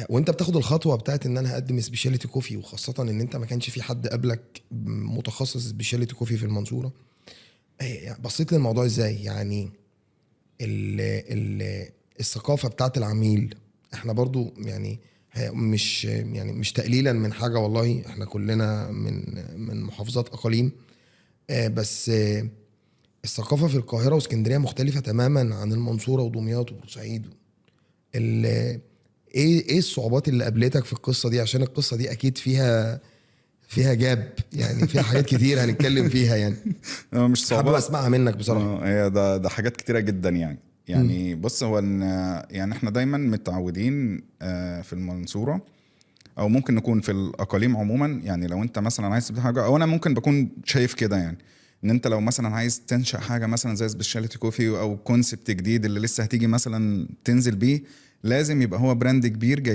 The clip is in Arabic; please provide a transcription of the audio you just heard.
وانت بتاخد الخطوه بتاعت ان انا هقدم سبيشاليتي كوفي، وخاصه ان انت ما كانش في حد قبلك متخصص سبيشاليتي كوفي في المنصوره، يعني بصيت للموضوع ازاي؟ يعني ال ال الثقافه بتاعت العميل. احنا برضو يعني مش تقليلا من حاجه، والله احنا كلنا من محافظات اقاليم. بس الثقافه في القاهره واسكندريه مختلفه تماما عن المنصوره ودمياط وبورسعيد. ايه الصعوبات اللي قابلتك في القصه دي؟ عشان القصه دي اكيد فيها جاب، يعني فيها حاجات كتير هنتكلم فيها يعني. مش حابب صعوبات. اسمعها منك بصراحه. هي ده حاجات كتيرة جدا يعني. امم. يعني بص، هو يعني احنا دايما متعودين في المنصورة، او ممكن نكون في الاقاليم عموما. يعني لو انت مثلا عايز تبدا حاجه، او انا ممكن بكون شايف كده يعني، ان انت لو مثلا عايز تنشأ حاجه مثلا زي سبيشاليتي كوفي او كونسبت جديد اللي لسه هتيجي مثلا تنزل بيه، لازم يبقى هو براند كبير جاي